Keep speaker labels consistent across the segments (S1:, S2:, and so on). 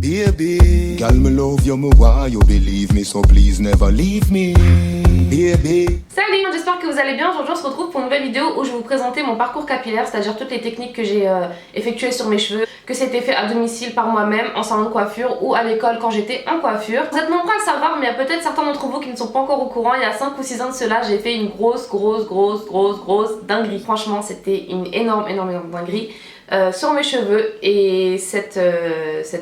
S1: Baby, girl, me love you, me why you believe me, so please never leave me, baby.
S2: Salut, j'espère que vous allez bien. Aujourd'hui on se retrouve pour une nouvelle vidéo où je vais vous présenter mon parcours capillaire, c'est-à-dire toutes les techniques que j'ai effectuées sur mes cheveux, que c'était fait à domicile par moi-même, en salon de coiffure ou à l'école quand j'étais en coiffure. Vous êtes nombreux à le savoir, mais il y a peut-être certains d'entre vous qui ne sont pas encore au courant. Il y a 5 ou 6 ans de cela, j'ai fait une grosse dinguerie. Franchement, c'était une énorme dinguerie. Sur mes cheveux, et cette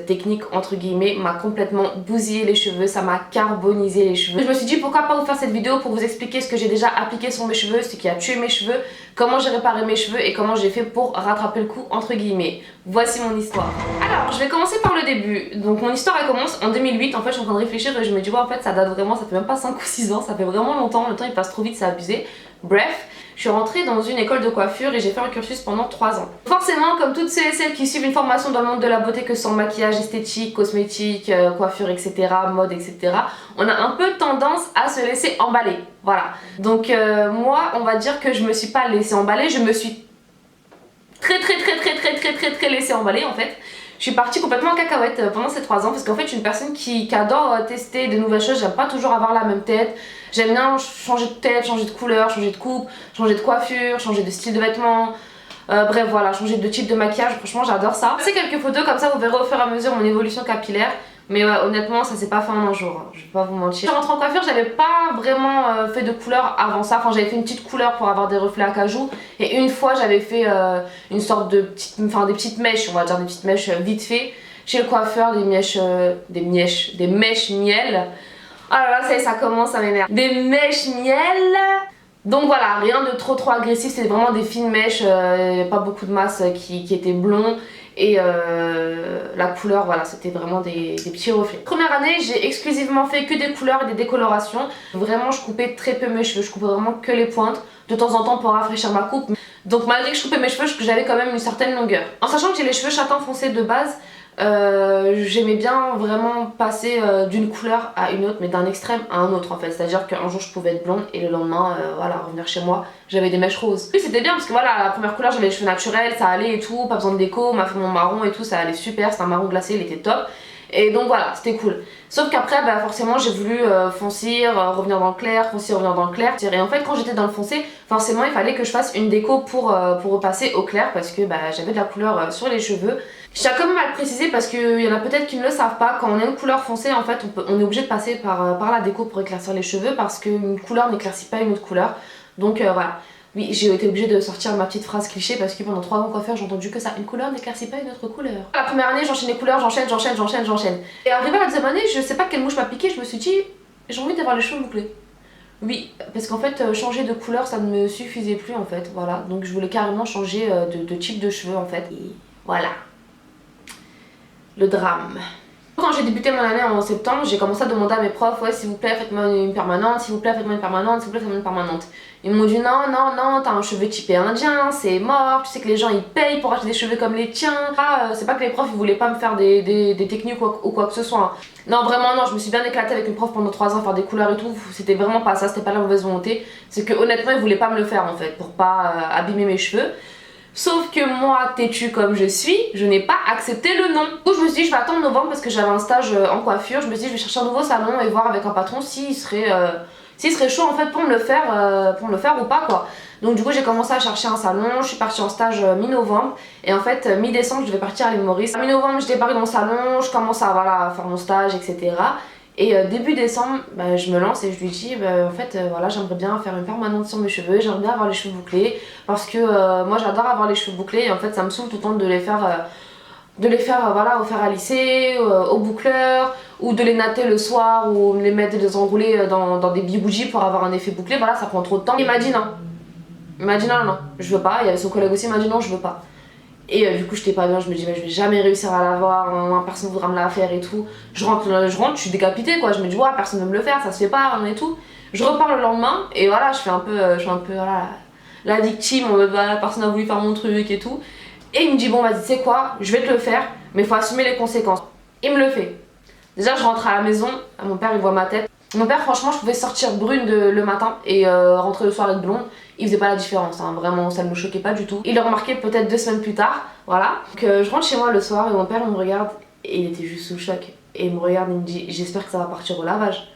S2: technique entre guillemets m'a complètement bousillé les cheveux, ça m'a carbonisé les cheveux. Je me suis dit pourquoi pas vous faire cette vidéo pour vous expliquer ce que j'ai déjà appliqué sur mes cheveux, ce qui a tué mes cheveux, comment j'ai réparé mes cheveux et comment j'ai fait pour rattraper le coup entre guillemets. Voici mon histoire. Alors je vais commencer par le début. Donc mon histoire elle commence en 2008, en fait je suis en train de réfléchir et je me dis ouais en fait ça date vraiment, ça fait même pas 5 ou 6 ans, ça fait vraiment longtemps, le temps il passe trop vite, c'est abusé. Bref, je suis rentrée dans une école de coiffure et j'ai fait un cursus pendant 3 ans. Forcément, comme toutes celles et celles qui suivent une formation dans le monde de la beauté, que ce soit maquillage, esthétique, cosmétique, coiffure, etc., mode, etc., on a un peu tendance à se laisser emballer. Voilà. Donc moi, on va dire que je me suis pas laissée emballer, je me suis très laissée emballer en fait. Je suis partie complètement en cacahuète pendant ces 3 ans parce qu'en fait je suis une personne qui adore tester de nouvelles choses, j'aime pas toujours avoir la même tête, j'aime bien changer de tête, changer de couleur, changer de coupe, changer de coiffure, changer de style de vêtements, bref voilà, changer de type de maquillage, franchement j'adore ça. C'est quelques photos comme ça, vous verrez au fur et à mesure mon évolution capillaire. Mais ouais, honnêtement ça s'est pas fait en un jour, hein. Je vais pas vous mentir. Je suis rentrée en coiffure, j'avais pas vraiment fait de couleur avant ça. Enfin j'avais fait une petite couleur pour avoir des reflets à cajou. Et une fois j'avais fait une sorte de petite, des petites mèches, on va dire des petites mèches vite fait. Chez le coiffeur, des mèches miel. Oh là là, ça commence à m'énerver. Des mèches miel. Donc voilà, rien de trop agressif, c'était vraiment des fines mèches, pas beaucoup de masse qui étaient blonds. Et la couleur, voilà, c'était vraiment des petits reflets. Première année, j'ai exclusivement fait que des couleurs et des décolorations. Vraiment, je coupais très peu mes cheveux, je coupais vraiment que les pointes, de temps en temps pour rafraîchir ma coupe. Donc malgré que je coupais mes cheveux, j'avais quand même une certaine longueur. En sachant que j'ai les cheveux châtain foncé de base, j'aimais bien vraiment passer d'une couleur à une autre, mais d'un extrême à un autre en fait. C'est à dire qu'un jour je pouvais être blonde et le lendemain voilà, revenir chez moi j'avais des mèches roses. Oui, c'était bien parce que voilà, la première couleur j'avais les cheveux naturels, ça allait et tout, pas besoin de déco, on m'a fait mon marron et tout, ça allait super, c'était un marron glacé, il était top. Et donc voilà, c'était cool. Sauf qu'après, bah, forcément, j'ai voulu foncir, revenir dans le clair, foncir, revenir dans le clair. Et en fait, quand j'étais dans le foncé, forcément, il fallait que je fasse une déco pour repasser au clair parce que bah, j'avais de la couleur sur les cheveux. Je tiens quand même à le préciser parce qu'il y en a peut-être qui ne le savent pas. Quand on a une couleur foncée, en fait, on est obligé de passer par la déco pour éclaircir les cheveux parce qu'une couleur n'éclaircit pas une autre couleur. Donc voilà. Oui, j'ai été obligée de sortir ma petite phrase cliché parce que pendant 3 ans coiffeur j'ai entendu que ça, une couleur n'éclaircit pas une autre couleur. La première année j'enchaîne les couleurs, j'enchaîne. Et arrivé à la deuxième année, je sais pas quelle mouche m'a piqué, je me suis dit j'ai envie d'avoir les cheveux bouclés. Oui, parce qu'en fait changer de couleur ça ne me suffisait plus en fait, voilà. Donc je voulais carrément changer de type de cheveux en fait. Et voilà. Le drame. Quand j'ai débuté mon année en septembre, j'ai commencé à demander à mes profs, ouais s'il vous plaît faites-moi une permanente, s'il vous plaît faites-moi une permanente, s'il vous plaît faites-moi une permanente. Ils m'ont dit non, t'as un cheveu typé indien, c'est mort, tu sais que les gens ils payent pour acheter des cheveux comme les tiens. Ah, c'est pas que les profs ils voulaient pas me faire des techniques ou quoi que ce soit. Non vraiment non, je me suis bien éclatée avec une prof pendant 3 ans, faire des couleurs et tout, c'était vraiment pas ça, c'était pas la mauvaise volonté. C'est que honnêtement ils voulaient pas me le faire en fait, pour pas abîmer mes cheveux. Sauf que moi, têtue comme je suis, je n'ai pas accepté le non. Du coup, je me suis dit, je vais attendre novembre parce que j'avais un stage en coiffure. Je me suis dit, je vais chercher un nouveau salon et voir avec un patron s'il serait chaud en fait pour me le faire ou pas quoi. Donc du coup, j'ai commencé à chercher un salon. Je suis partie en stage mi-novembre et en fait, mi-décembre, je devais partir à l'île Maurice. Mi-novembre, je débarque dans le salon, je commence à voilà, faire mon stage, etc. Et début décembre, bah, je me lance et je lui dis en fait voilà, j'aimerais bien faire une permanente sur mes cheveux, j'aimerais bien avoir les cheveux bouclés parce que moi j'adore avoir les cheveux bouclés et en fait ça me saoule tout le temps de les faire voilà, au fer à lisser, au boucleur ou de les natter le soir ou les mettre, les enrouler dans des bibougies pour avoir un effet bouclé, voilà ça prend trop de temps. Il m'a dit non, je veux pas, il y avait son collègue aussi, il m'a dit non je veux pas. Et du coup j'étais pas bien, je me dis mais je vais jamais réussir à l'avoir, personne voudra me la faire et tout. Je rentre, je suis décapitée quoi, je me dis ouais personne ne veut me le faire, ça se fait pas et tout. Je repars le lendemain et voilà je fais un peu voilà, la victime, bah, personne n'a voulu faire mon truc et tout. Et il me dit bon vas-y tu sais quoi, je vais te le faire mais faut assumer les conséquences. Il me le fait. Déjà je rentre à la maison, mon père il voit ma tête. Mon père franchement je pouvais sortir brune le matin et rentrer le soir être blonde. Il faisait pas la différence, hein. Vraiment ça ne me choquait pas du tout. Il l'a remarqué peut-être 2 semaines plus tard, voilà. Donc je rentre chez moi le soir et mon père il me regarde Et il était juste sous le choc. Et il me regarde et il me dit j'espère que ça va partir au lavage.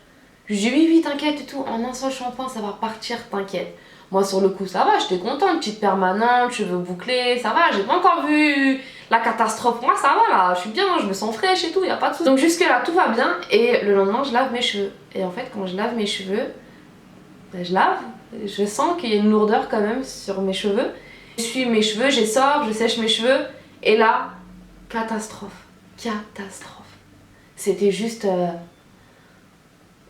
S2: Je lui dis oui, t'inquiète et tout, en un seul shampoing ça va partir, t'inquiète. Moi sur le coup ça va, j'étais contente, petite permanente, cheveux bouclés, ça va, j'ai pas encore vu la catastrophe. Moi ça va là, je suis bien, je me sens fraîche et tout, y a pas de soucis. Donc jusque là tout va bien et le lendemain je lave mes cheveux. Et en fait quand je lave mes cheveux, je lave, je sens qu'il y a une lourdeur quand même sur mes cheveux. Je suis mes cheveux, j'essore, je sèche mes cheveux et là, catastrophe, catastrophe. C'était juste...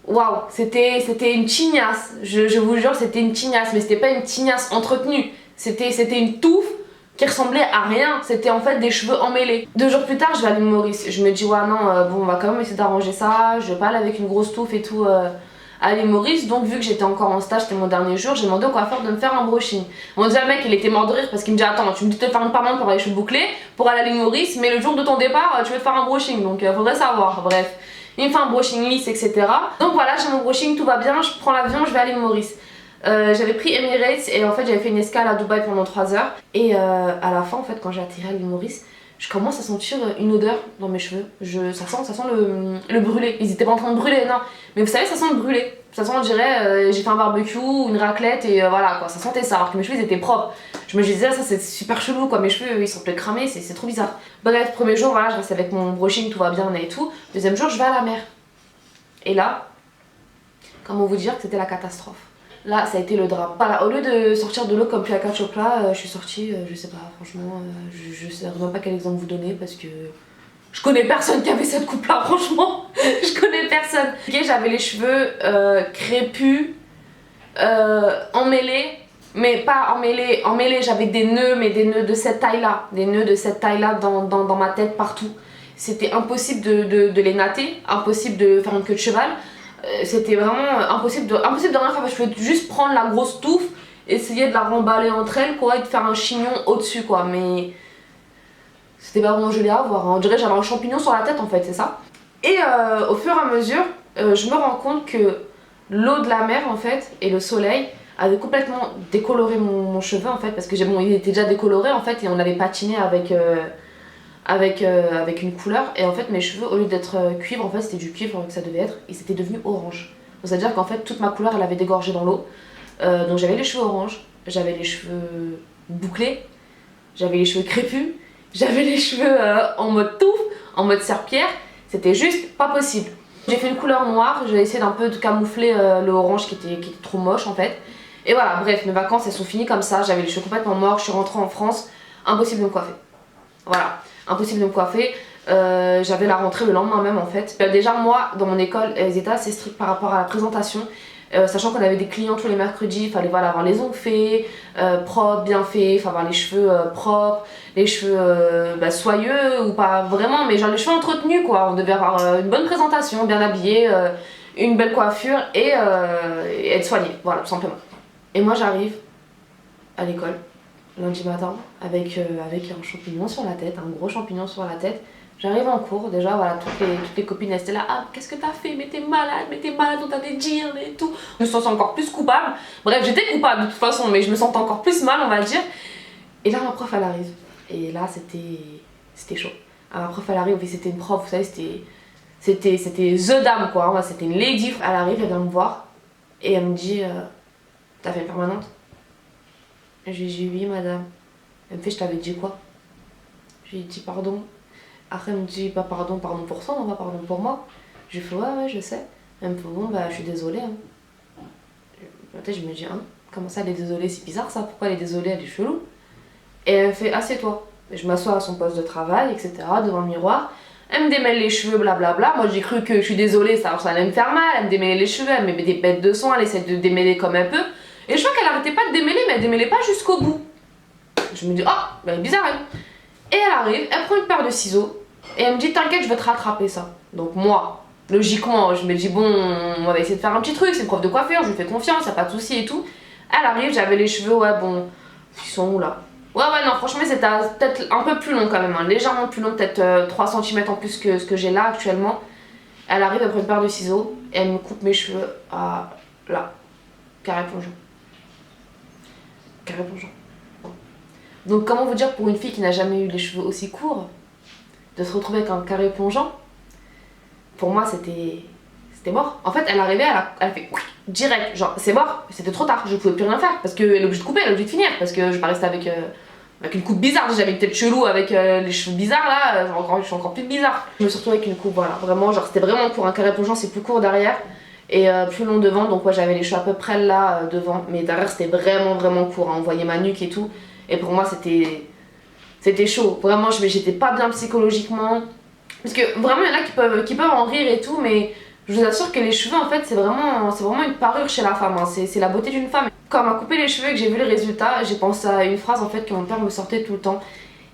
S2: Waouh, c'était une tignasse, je vous jure c'était une tignasse, mais c'était pas une tignasse entretenue, c'était une touffe qui ressemblait à rien, c'était en fait des cheveux emmêlés. 2 jours plus tard je vais à l'île Maurice, je me dis ouais non, bon on va quand même essayer d'arranger ça, je vais pas aller avec une grosse touffe et tout à l'île Maurice, donc vu que j'étais encore en stage, c'était mon dernier jour, j'ai demandé au coiffeur de me faire un brushing. Bon déjà le mec il était mort de rire parce qu'il me dit attends tu me dis de te faire une permanente pour avoir les cheveux bouclés, pour aller à l'île Maurice, mais le jour de ton départ tu veux te faire un brushing, donc faudrait savoir, bref. Il me fait un brushing lisse, etc. Donc voilà, j'ai mon brushing, tout va bien, je prends l'avion, je vais à l'île Maurice. J'avais pris Emirates et en fait j'avais fait une escale à Dubaï pendant 3 heures. Et à la fin, en fait, quand j'ai atterri à l'île Maurice, je commence à sentir une odeur dans mes cheveux. Ça sent le brûlé. Ils étaient pas en train de brûler, non. Mais vous savez, ça sent le brûlé. Ça sent, on dirait, j'ai fait un barbecue, une raclette et voilà quoi. Ça sentait ça, alors que mes cheveux ils étaient propres. Je me disais, ça c'est super chelou quoi, mes cheveux ils sont pleins cramés, c'est trop bizarre. Bref, premier jour, voilà, je reste avec mon brushing, tout va bien et tout. Deuxième jour, je vais à la mer. Et là, comment vous dire que c'était la catastrophe. Là, ça a été le drame. Voilà, au lieu de sortir de l'eau comme Priyanka Chopra, je suis sortie, je sais pas, franchement, je sais vraiment pas quel exemple vous donner parce que je connais personne qui avait cette coupe là, franchement. Je connais personne. Okay, j'avais les cheveux crépus, emmêlés, mais pas emmêlés, j'avais des nœuds, mais des nœuds de cette taille là. Des nœuds de cette taille là dans ma tête partout. C'était impossible de les natter, impossible de faire une queue de cheval. C'était vraiment impossible de rien faire parce que je pouvais juste prendre la grosse touffe, essayer de la remballer entre elles quoi, et de faire un chignon au dessus quoi, mais c'était pas vraiment joli à voir, hein. On dirait que j'avais un champignon sur la tête en fait, c'est ça. Et au fur et à mesure, je me rends compte que l'eau de la mer en fait et le soleil avaient complètement décoloré mon cheveu en fait, parce que bon, il était déjà décoloré en fait et on avait patiné avec une couleur, et en fait mes cheveux au lieu d'être cuivre, en fait c'était du cuivre que ça devait être, et c'était devenu orange. C'est à dire qu'en fait toute ma couleur elle avait dégorgé dans l'eau, donc j'avais les cheveux orange, j'avais les cheveux bouclés, j'avais les cheveux crépus, j'avais les cheveux en mode touffe, en mode serpillère, c'était juste pas possible. J'ai fait une couleur noire, j'ai essayé d'un peu de camoufler le orange qui était trop moche en fait, et voilà, bref, mes vacances elles sont finies comme ça, j'avais les cheveux complètement morts, je suis rentrée en France, impossible de me coiffer. Voilà, impossible de me coiffer. J'avais la rentrée le lendemain même en fait. Déjà moi, dans mon école, ils étaient assez stricts par rapport à la présentation. Sachant qu'on avait des clients tous les mercredis, il fallait voilà, avoir les ongles faits, propres, bien faits, il faut avoir les cheveux propres, les cheveux soyeux ou pas vraiment, mais genre les cheveux entretenus quoi. On devait avoir une bonne présentation, bien habillé, une belle coiffure et être soigné, voilà tout simplement. Et moi j'arrive à l'école lundi matin avec un champignon sur la tête, un gros champignon sur la tête. J'arrive en cours, déjà voilà, toutes les copines elles étaient là, ah qu'est-ce que t'as fait, mais t'es malade, on t'a des jeans et tout. Je me sentais encore plus coupable, bref j'étais coupable de toute façon, mais je me sentais encore plus mal on va dire. Et là ma prof elle arrive, et là c'était chaud. Ma prof elle arrive, et c'était une prof, vous savez, c'était the dame quoi, hein, c'était une lady. Elle arrive, elle vient me voir, et elle me dit, t'as fait une permanente? Je lui dis oui madame. Elle me fait je t'avais dit quoi? Je lui dis pardon. Après elle me dit pas pardon pour ça, non pas pardon pour moi. Je lui fais ouais je sais. Elle me fait bon bah je suis désolée hein. Peut-être je me dis hein, comment ça elle est désolée, c'est bizarre ça, pourquoi elle est désolée, elle est chelou. Et elle me fait assieds-toi. Et je m'assois à son poste de travail, etc. devant le miroir. Elle me démêle les cheveux, blablabla. Moi j'ai cru que je suis désolée, ça allait me faire mal. Elle me démêlait les cheveux, elle me met des bêtes de son, elle essaie de démêler comme elle peut. Et je vois qu'elle arrêtait pas de démêler, mais elle démêlait pas jusqu'au bout. Je me dis, oh, bah, bizarre elle. Et elle arrive, elle prend une paire de ciseaux, et elle me dit, t'inquiète, je vais te rattraper ça. Donc moi, logiquement, je me dis, bon, on va essayer de faire un petit truc, c'est une prof de coiffure, je lui fais confiance, y'a pas de souci et tout. Elle arrive, j'avais les cheveux, ouais, bon, ils sont où là? Ouais, non, franchement, c'était peut-être un peu plus long quand même, hein, légèrement plus long, peut-être 3 cm en plus que ce que j'ai là actuellement. Elle arrive, elle prend une paire de ciseaux, et elle me coupe mes cheveux à là, carré plongeant. Carré plongeant. Donc comment vous dire pour une fille qui n'a jamais eu les cheveux aussi courts, de se retrouver avec un carré plongeant, pour moi c'était mort. En fait, elle arrivait, elle a fait direct, genre c'est mort, c'était trop tard, je pouvais plus rien faire parce qu'elle est obligée de couper, elle est obligée de finir parce que je vais pas rester avec une coupe bizarre. J'avais une tête chelou avec les cheveux bizarres là, je suis encore plus bizarre. Je me suis retrouvée avec une coupe, voilà, vraiment, genre c'était vraiment court, un carré plongeant c'est plus court derrière et plus long devant, donc ouais, j'avais les cheveux à peu près là devant, mais derrière c'était vraiment court, hein. On voyait ma nuque et tout, et pour moi c'était chaud, vraiment j'étais pas bien psychologiquement, parce que vraiment il y en a qui peuvent en rire et tout, mais je vous assure que les cheveux en fait c'est vraiment une parure chez la femme, hein. C'est la beauté d'une femme. Quand on m'a coupé les cheveux et que j'ai vu le résultat, j'ai pensé à une phrase en fait que mon père me sortait tout le temps.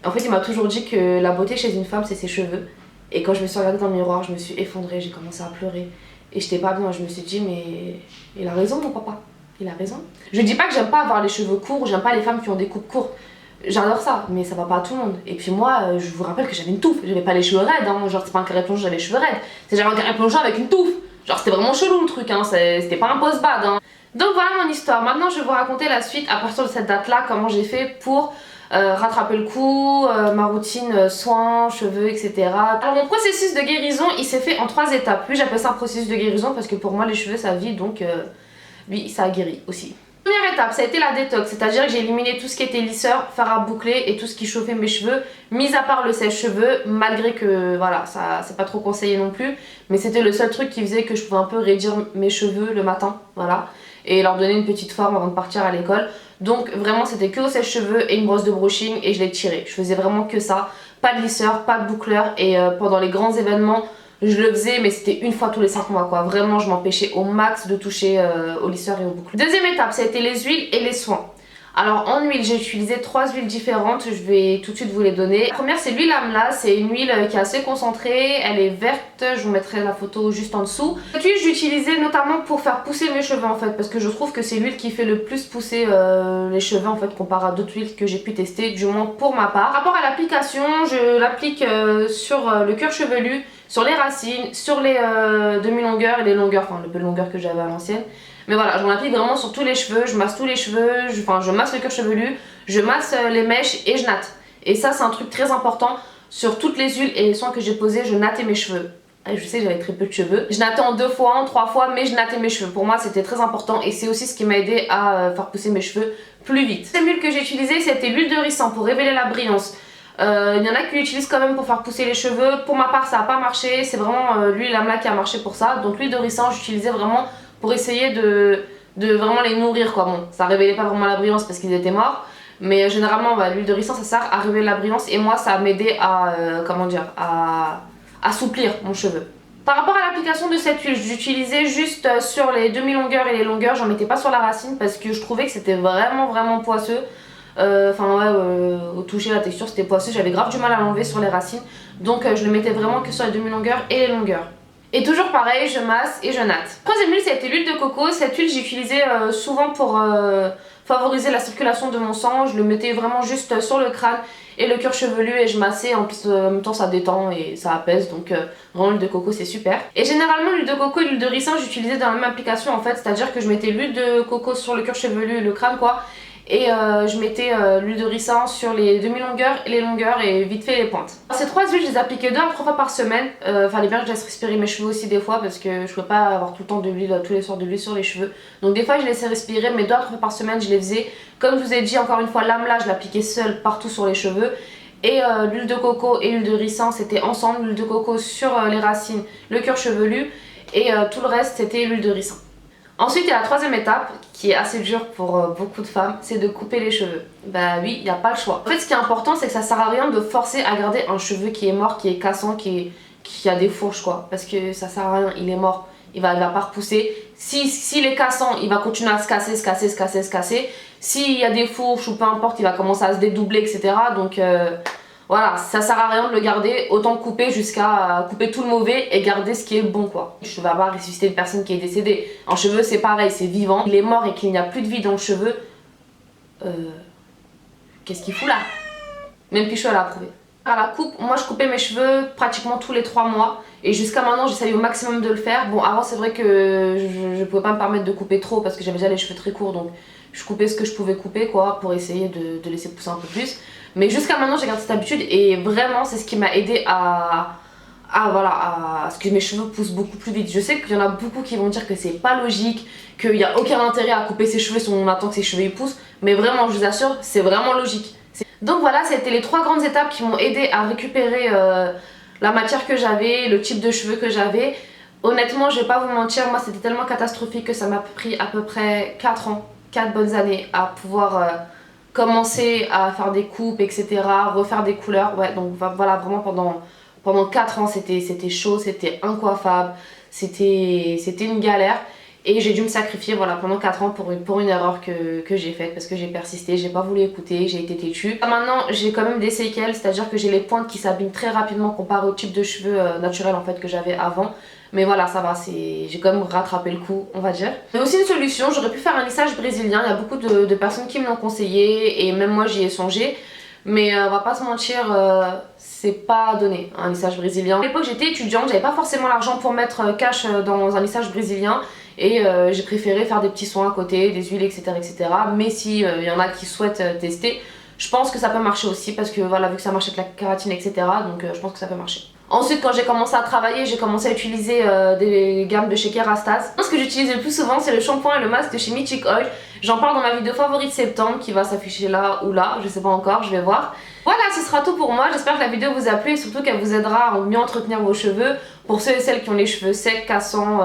S2: En fait il m'a toujours dit que la beauté chez une femme c'est ses cheveux, et quand je me suis regardée dans le miroir je me suis effondrée, j'ai commencé à pleurer et j'étais pas bien, je me suis dit mais il a raison mon papa, il a raison. Je dis pas que j'aime pas avoir les cheveux courts, j'aime pas les femmes qui ont des coupes courtes. J'adore ça, mais ça va pas à tout le monde. Et puis moi, je vous rappelle que j'avais une touffe, j'avais pas les cheveux raides, hein. Genre c'est pas un carré plongeant, j'avais les cheveux raides. J'avais un carré plongeant avec une touffe. Genre c'était vraiment chelou le truc, hein. C'était pas un post-bad, hein. Donc voilà mon histoire. Maintenant je vais vous raconter la suite à partir de cette date-là, comment j'ai fait pour rattraper le coup, ma routine soins, cheveux, etc. Alors mon processus de guérison, il s'est fait en 3 étapes. Puis j'appelle ça un processus de guérison parce que pour moi les cheveux ça vit, donc lui ça a guéri aussi. Première étape, ça a été la détox, c'est-à-dire que j'ai éliminé tout ce qui était lisseur, fer à boucler et tout ce qui chauffait mes cheveux, mis à part le sèche-cheveux, malgré que voilà, ça c'est pas trop conseillé non plus, mais c'était le seul truc qui faisait que je pouvais un peu raidire mes cheveux le matin, voilà, et leur donner une petite forme avant de partir à l'école. Donc vraiment c'était que au sèche-cheveux et une brosse de brushing et je les tirais, je faisais vraiment que ça, pas de lisseur, pas de boucleur, et pendant les grands événements, je le faisais mais c'était une fois tous les 5 mois quoi, vraiment je m'empêchais au max de toucher au lisseur et au boucles. Deuxième étape, ça a été les huiles et les soins. Alors en huile, j'ai utilisé 3 huiles différentes, je vais tout de suite vous les donner. La première c'est l'huile Amla, c'est une huile qui est assez concentrée, elle est verte, je vous mettrai la photo juste en dessous. Cette huile j'utilisais notamment pour faire pousser mes cheveux en fait, parce que je trouve que c'est l'huile qui fait le plus pousser les cheveux en fait comparé à d'autres huiles que j'ai pu tester, du moins pour ma part. Par rapport à l'application, je l'applique sur le cuir chevelu, sur les racines, sur les demi-longueurs et les longueurs, enfin le peu de longueur que j'avais à l'ancienne. Mais voilà, j'en applique vraiment sur tous les cheveux, je masse tous les cheveux, je masse le cuir chevelu, je masse les mèches et je natte. Et ça c'est un truc très important, sur toutes les huiles et les soins que j'ai posés, je nattais mes cheveux. Et je sais que j'avais très peu de cheveux. Je nattais en 2 fois, en 3 fois, mais je nattais mes cheveux. Pour moi c'était très important et c'est aussi ce qui m'a aidé à faire pousser mes cheveux plus vite. L'huile que j'ai utilisée c'était l'huile de ricin pour révéler la brillance. Il y en a qui l'utilisent quand même pour faire pousser les cheveux. Pour ma part ça n'a pas marché, c'est vraiment l'huile Amla qui a marché pour ça. Donc l'huile de ricin j'utilisais vraiment pour essayer de vraiment les nourrir quoi. Bon, ça révélait pas vraiment la brillance parce qu'ils étaient morts, mais généralement bah, l'huile de ricin ça sert à révéler la brillance et moi ça m'aidait à comment dire, à assouplir mon cheveu. Par rapport à l'application de cette huile, j'utilisais juste sur les demi-longueurs et les longueurs, j'en mettais pas sur la racine parce que je trouvais que c'était vraiment poisseux. Enfin ouais, au toucher la texture c'était poisseux, j'avais grave du mal à l'enlever sur les racines, donc je le mettais vraiment que sur les demi-longueurs et les longueurs. Et toujours pareil, je masse et je natte. Troisième huile, c'était l'huile de coco. Cette huile, j'utilisais souvent pour favoriser la circulation de mon sang. Je le mettais vraiment juste sur le crâne et le cuir chevelu et je massais. En plus, en même temps, ça détend et ça apaise. Donc, vraiment, l'huile de coco, c'est super. Et généralement, l'huile de coco et l'huile de ricin, j'utilisais dans la même application en fait. C'est-à-dire que je mettais l'huile de coco sur le cuir chevelu et le crâne, quoi. Et je mettais l'huile de ricin sur les demi-longueurs et les longueurs et vite fait les pointes. Ces 3 huiles, je les appliquais 2 à 3 fois par semaine. Fallait bien que je laisse respirer mes cheveux aussi des fois parce que je pouvais pas avoir tout le temps de l'huile, tous les soirs de l'huile sur les cheveux. Donc des fois je laissais respirer, mais 2 à 3 fois par semaine je les faisais. Comme je vous ai dit encore une fois, l'amla je l'appliquais seule partout sur les cheveux. Et l'huile de coco et l'huile de ricin c'était ensemble, l'huile de coco sur les racines, le cuir chevelu et tout le reste c'était l'huile de ricin. Ensuite, il y a la 3e étape qui est assez dure pour beaucoup de femmes, c'est de couper les cheveux. Bah oui, il n'y a pas le choix. En fait, ce qui est important, c'est que ça sert à rien de forcer à garder un cheveu qui est mort, qui est cassant, qui a des fourches quoi. Parce que ça sert à rien, il est mort, il va pas repousser. S'il est cassant, il va continuer à se casser. S'il y a des fourches ou peu importe, il va commencer à se dédoubler, etc. Donc voilà, ça sert à rien de le garder, autant couper jusqu'à couper tout le mauvais et garder ce qui est bon quoi. Je ne vais pas ressusciter une personne qui est décédée. Un cheveu c'est pareil, c'est vivant. Il est mort et qu'il n'y a plus de vie dans le cheveu. Qu'est-ce qu'il fout là? Même Pichot l'a approuvé. À la coupe, moi je coupais mes cheveux pratiquement tous les 3 mois. Et jusqu'à maintenant j'essaye au maximum de le faire. Bon avant c'est vrai que je pouvais pas me permettre de couper trop parce que j'avais déjà les cheveux très courts. Donc je coupais ce que je pouvais couper quoi pour essayer de laisser pousser un peu plus. Mais jusqu'à maintenant j'ai gardé cette habitude et vraiment c'est ce qui m'a aidé à ce que mes cheveux poussent beaucoup plus vite. Je sais qu'il y en a beaucoup qui vont dire que c'est pas logique, qu'il n'y a aucun intérêt à couper ses cheveux si on attend que ses cheveux ils poussent, mais vraiment je vous assure c'est vraiment logique. Donc voilà, c'était les 3 grandes étapes qui m'ont aidé à récupérer la matière que j'avais, le type de cheveux que j'avais. Honnêtement je vais pas vous mentir, moi c'était tellement catastrophique que ça m'a pris à peu près 4 ans, 4 bonnes années à pouvoir commencer à faire des coupes, etc., refaire des couleurs. Ouais, donc voilà, vraiment pendant 4 ans c'était chaud, c'était incoiffable, c'était une galère. Et j'ai dû me sacrifier voilà, pendant 4 ans pour une erreur que j'ai faite parce que j'ai persisté, j'ai pas voulu écouter, j'ai été têtue. Maintenant j'ai quand même des séquelles, c'est-à-dire que j'ai les pointes qui s'abîment très rapidement comparé au type de cheveux naturel en fait que j'avais avant. Mais voilà, ça va, j'ai quand même rattrapé le coup, on va dire. Mais aussi une solution, j'aurais pu faire un lissage brésilien, il y a beaucoup de personnes qui me l'ont conseillé et même moi j'y ai songé. Mais on va pas se mentir, c'est pas donné un lissage brésilien. À l'époque j'étais étudiante, j'avais pas forcément l'argent pour mettre cash dans un lissage brésilien. Et j'ai préféré faire des petits soins à côté, des huiles, etc. Mais si y en a qui souhaitent tester, je pense que ça peut marcher aussi parce que voilà, vu que ça marche avec la kératine, etc. Donc je pense que ça peut marcher. Ensuite, quand j'ai commencé à travailler, j'ai commencé à utiliser des gammes de chez Kerastase. Ce que j'utilise le plus souvent, c'est le shampoing et le masque de chez Mythic Oil. J'en parle dans ma vidéo favorite septembre qui va s'afficher là ou là, je sais pas encore, je vais voir. Voilà, ce sera tout pour moi. J'espère que la vidéo vous a plu et surtout qu'elle vous aidera à mieux entretenir vos cheveux. Pour ceux et celles qui ont les cheveux secs, cassants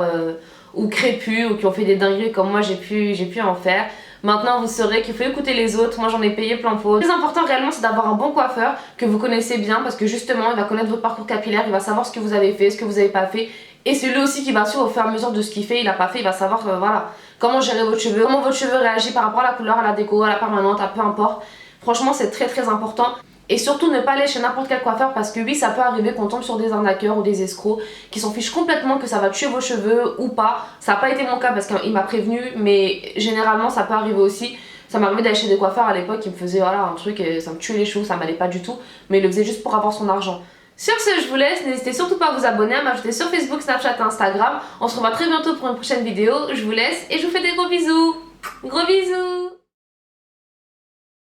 S2: ou crépus ou qui ont fait des dingueries comme moi j'ai pu en faire. Maintenant vous saurez qu'il faut écouter les autres, moi j'en ai payé plein pot. Le plus important réellement c'est d'avoir un bon coiffeur que vous connaissez bien parce que justement il va connaître votre parcours capillaire, il va savoir ce que vous avez fait, ce que vous avez pas fait. Et c'est lui aussi qui va suivre au fur et à mesure de ce qu'il fait, il a pas fait, il va savoir voilà, comment gérer votre cheveu, comment votre cheveu réagit par rapport à la couleur, à la déco, à la permanente, à peu importe. Franchement c'est très important. Et surtout ne pas aller chez n'importe quel coiffeur parce que oui ça peut arriver qu'on tombe sur des arnaqueurs ou des escrocs qui s'en fichent complètement que ça va tuer vos cheveux ou pas. Ça n'a pas été mon cas parce qu'il m'a prévenu mais généralement ça peut arriver aussi. Ça m'arrivait d'aller chez des coiffeurs à l'époque qui me faisaient voilà, un truc et ça me tuait les cheveux, ça m'allait pas du tout. Mais il le faisait juste pour avoir son argent. Sur ce je vous laisse, n'hésitez surtout pas à vous abonner, à m'ajouter sur Facebook, Snapchat et Instagram. On se revoit très bientôt pour une prochaine vidéo, je vous laisse et je vous fais des gros bisous. Gros bisous.